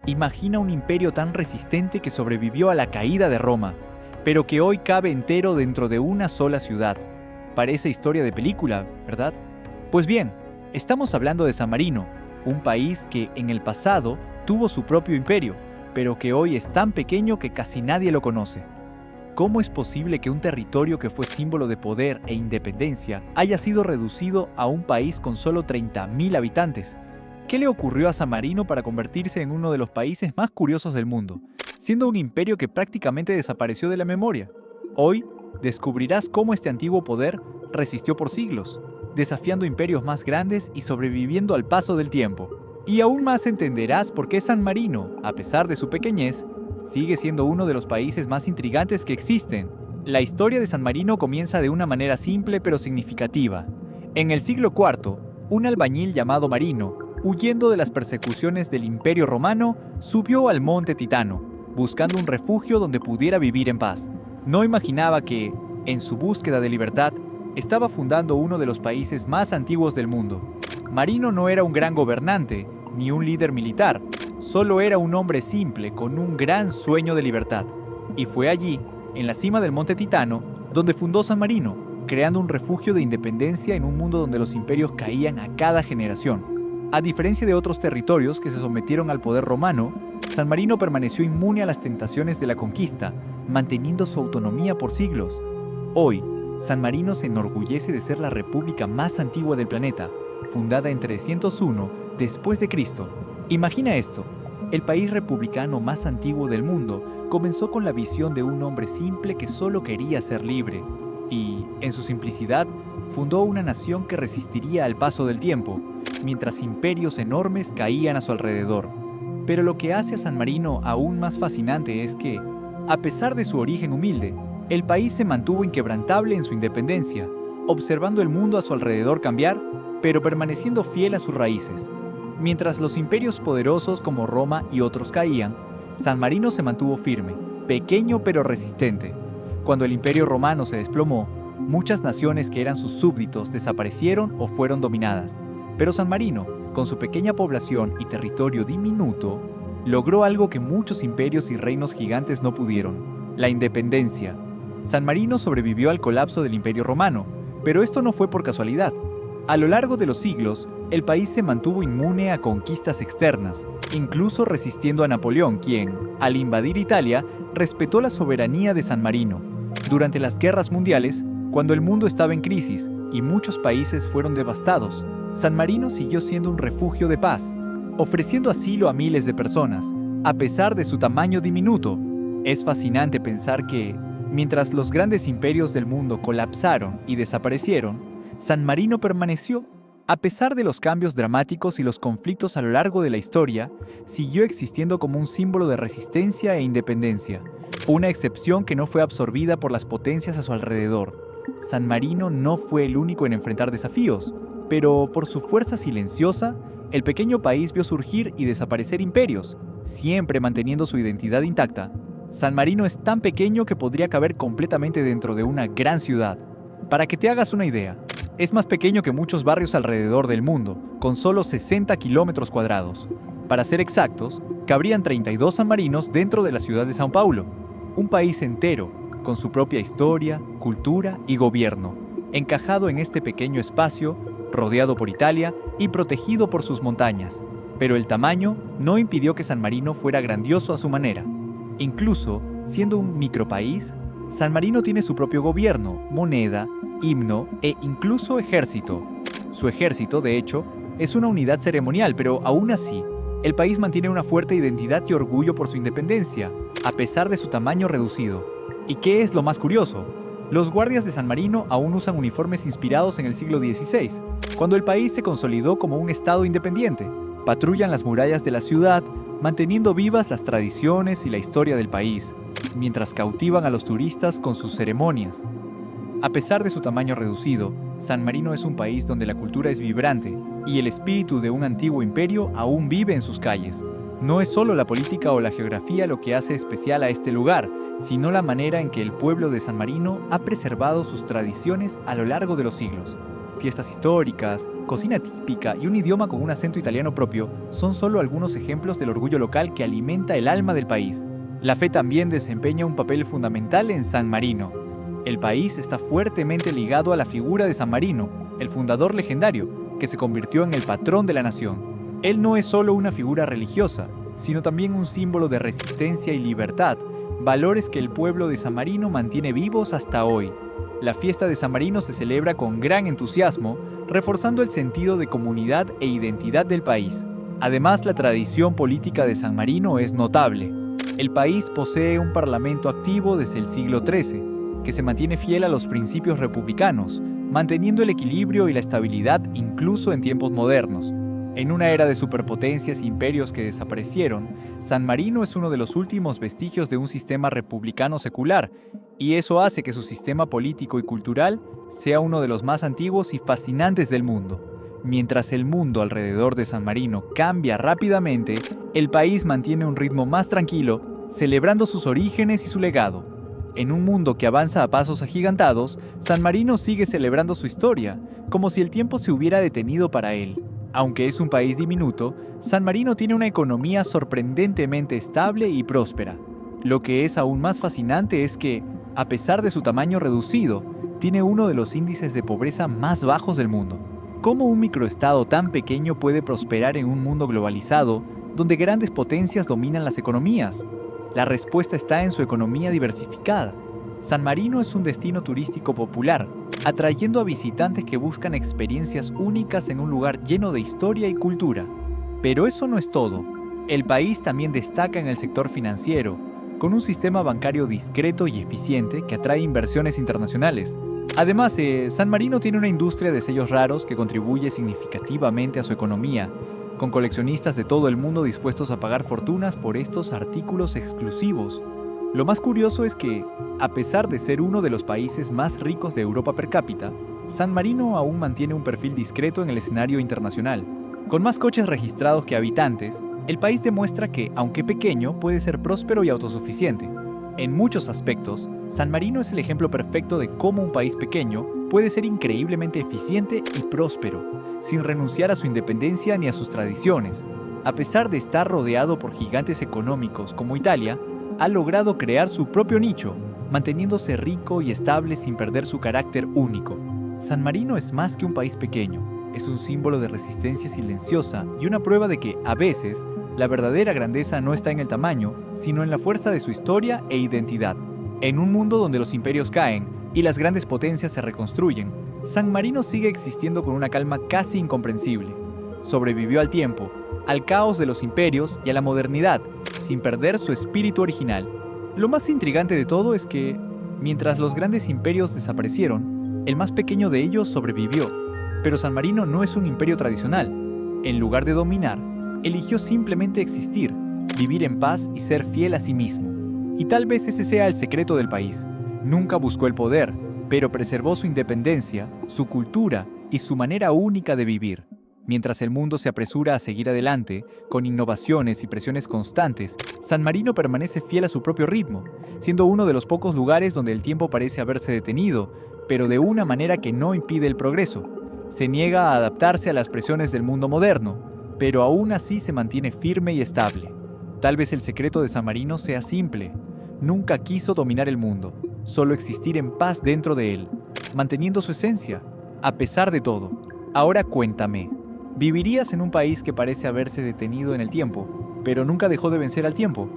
Imagina un imperio tan resistente que sobrevivió a la caída de Roma, pero que hoy cabe entero dentro de una sola ciudad. Parece historia de película, ¿verdad? Pues bien, estamos hablando de San Marino, un país que en el pasado tuvo su propio imperio, pero que hoy es tan pequeño que casi nadie lo conoce. ¿Cómo es posible que un territorio que fue símbolo de poder e independencia haya sido reducido a un país con solo 30.000 habitantes? ¿Qué le ocurrió a San Marino para convertirse en uno de los países más curiosos del mundo, siendo un imperio que prácticamente desapareció de la memoria? Hoy descubrirás cómo este antiguo poder resistió por siglos, desafiando imperios más grandes y sobreviviendo al paso del tiempo. Y aún más entenderás por qué San Marino, a pesar de su pequeñez, sigue siendo uno de los países más intrigantes que existen. La historia de San Marino comienza de una manera simple pero significativa. En el siglo IV, un albañil llamado Marino, huyendo de las persecuciones del Imperio Romano, subió al monte Titano, buscando un refugio donde pudiera vivir en paz. No imaginaba que, en su búsqueda de libertad, estaba fundando uno de los países más antiguos del mundo. Marino no era un gran gobernante, ni un líder militar, solo era un hombre simple con un gran sueño de libertad. Y fue allí, en la cima del monte Titano, donde fundó San Marino, creando un refugio de independencia en un mundo donde los imperios caían a cada generación. A diferencia de otros territorios que se sometieron al poder romano, San Marino permaneció inmune a las tentaciones de la conquista, manteniendo su autonomía por siglos. Hoy, San Marino se enorgullece de ser la república más antigua del planeta, fundada en 301 después de Cristo. Imagina esto, el país republicano más antiguo del mundo comenzó con la visión de un hombre simple que solo quería ser libre, y, en su simplicidad, fundó una nación que resistiría al paso del tiempo, mientras imperios enormes caían a su alrededor. Pero lo que hace a San Marino aún más fascinante es que, a pesar de su origen humilde, el país se mantuvo inquebrantable en su independencia, observando el mundo a su alrededor cambiar, pero permaneciendo fiel a sus raíces. Mientras los imperios poderosos como Roma y otros caían, San Marino se mantuvo firme, pequeño pero resistente. Cuando el Imperio Romano se desplomó, muchas naciones que eran sus súbditos desaparecieron o fueron dominadas. Pero San Marino, con su pequeña población y territorio diminuto, logró algo que muchos imperios y reinos gigantes no pudieron: la independencia. San Marino sobrevivió al colapso del Imperio Romano, pero esto no fue por casualidad. A lo largo de los siglos, el país se mantuvo inmune a conquistas externas, incluso resistiendo a Napoleón, quien, al invadir Italia, respetó la soberanía de San Marino. Durante las guerras mundiales, cuando el mundo estaba en crisis y muchos países fueron devastados, San Marino siguió siendo un refugio de paz, ofreciendo asilo a miles de personas, a pesar de su tamaño diminuto. Es fascinante pensar que, mientras los grandes imperios del mundo colapsaron y desaparecieron, San Marino permaneció. A pesar de los cambios dramáticos y los conflictos a lo largo de la historia, siguió existiendo como un símbolo de resistencia e independencia, una excepción que no fue absorbida por las potencias a su alrededor. San Marino no fue el único en enfrentar desafíos, pero por su fuerza silenciosa, el pequeño país vio surgir y desaparecer imperios, siempre manteniendo su identidad intacta. San Marino es tan pequeño que podría caber completamente dentro de una gran ciudad. Para que te hagas una idea, es más pequeño que muchos barrios alrededor del mundo, con solo 60 kilómetros cuadrados. Para ser exactos, cabrían 32 San Marinos dentro de la ciudad de São Paulo, un país entero, con su propia historia, cultura y gobierno, encajado en este pequeño espacio, rodeado por Italia y protegido por sus montañas. Pero el tamaño no impidió que San Marino fuera grandioso a su manera. Incluso, siendo un micropaís, San Marino tiene su propio gobierno, moneda, himno e incluso ejército. Su ejército, de hecho, es una unidad ceremonial, pero aún así, el país mantiene una fuerte identidad y orgullo por su independencia, a pesar de su tamaño reducido. ¿Y qué es lo más curioso? Los guardias de San Marino aún usan uniformes inspirados en el siglo XVI, cuando el país se consolidó como un estado independiente. Patrullan las murallas de la ciudad, manteniendo vivas las tradiciones y la historia del país, mientras cautivan a los turistas con sus ceremonias. A pesar de su tamaño reducido, San Marino es un país donde la cultura es vibrante y el espíritu de un antiguo imperio aún vive en sus calles. No es solo la política o la geografía lo que hace especial a este lugar, sino la manera en que el pueblo de San Marino ha preservado sus tradiciones a lo largo de los siglos. Fiestas históricas, cocina típica y un idioma con un acento italiano propio son solo algunos ejemplos del orgullo local que alimenta el alma del país. La fe también desempeña un papel fundamental en San Marino. El país está fuertemente ligado a la figura de San Marino, el fundador legendario, que se convirtió en el patrón de la nación. Él no es solo una figura religiosa, sino también un símbolo de resistencia y libertad, valores que el pueblo de San Marino mantiene vivos hasta hoy. La fiesta de San Marino se celebra con gran entusiasmo, reforzando el sentido de comunidad e identidad del país. Además, la tradición política de San Marino es notable. El país posee un parlamento activo desde el siglo XIII, que se mantiene fiel a los principios republicanos, manteniendo el equilibrio y la estabilidad incluso en tiempos modernos. En una era de superpotencias e imperios que desaparecieron, San Marino es uno de los últimos vestigios de un sistema republicano secular, y eso hace que su sistema político y cultural sea uno de los más antiguos y fascinantes del mundo. Mientras el mundo alrededor de San Marino cambia rápidamente, el país mantiene un ritmo más tranquilo, celebrando sus orígenes y su legado. En un mundo que avanza a pasos agigantados, San Marino sigue celebrando su historia, como si el tiempo se hubiera detenido para él. Aunque es un país diminuto, San Marino tiene una economía sorprendentemente estable y próspera. Lo que es aún más fascinante es que, a pesar de su tamaño reducido, tiene uno de los índices de pobreza más bajos del mundo. ¿Cómo un microestado tan pequeño puede prosperar en un mundo globalizado, donde grandes potencias dominan las economías? La respuesta está en su economía diversificada. San Marino es un destino turístico popular, atrayendo a visitantes que buscan experiencias únicas en un lugar lleno de historia y cultura. Pero eso no es todo. El país también destaca en el sector financiero, con un sistema bancario discreto y eficiente que atrae inversiones internacionales. Además, San Marino tiene una industria de sellos raros que contribuye significativamente a su economía, con coleccionistas de todo el mundo dispuestos a pagar fortunas por estos artículos exclusivos. Lo más curioso es que, a pesar de ser uno de los países más ricos de Europa per cápita, San Marino aún mantiene un perfil discreto en el escenario internacional. Con más coches registrados que habitantes, el país demuestra que, aunque pequeño, puede ser próspero y autosuficiente. En muchos aspectos, San Marino es el ejemplo perfecto de cómo un país pequeño puede ser increíblemente eficiente y próspero, sin renunciar a su independencia ni a sus tradiciones. A pesar de estar rodeado por gigantes económicos como Italia, ha logrado crear su propio nicho, manteniéndose rico y estable sin perder su carácter único. San Marino es más que un país pequeño, es un símbolo de resistencia silenciosa y una prueba de que, a veces, la verdadera grandeza no está en el tamaño, sino en la fuerza de su historia e identidad. En un mundo donde los imperios caen y las grandes potencias se reconstruyen, San Marino sigue existiendo con una calma casi incomprensible. Sobrevivió al tiempo, al caos de los imperios y a la modernidad, sin perder su espíritu original. Lo más intrigante de todo es que, mientras los grandes imperios desaparecieron, el más pequeño de ellos sobrevivió. Pero San Marino no es un imperio tradicional. En lugar de dominar, eligió simplemente existir, vivir en paz y ser fiel a sí mismo. Y tal vez ese sea el secreto del país. Nunca buscó el poder, pero preservó su independencia, su cultura y su manera única de vivir. Mientras el mundo se apresura a seguir adelante, con innovaciones y presiones constantes, San Marino permanece fiel a su propio ritmo, siendo uno de los pocos lugares donde el tiempo parece haberse detenido, pero de una manera que no impide el progreso. Se niega a adaptarse a las presiones del mundo moderno, pero aún así se mantiene firme y estable. Tal vez el secreto de San Marino sea simple. Nunca quiso dominar el mundo, solo existir en paz dentro de él, manteniendo su esencia, a pesar de todo. Ahora cuéntame, ¿vivirías en un país que parece haberse detenido en el tiempo, pero nunca dejó de vencer al tiempo?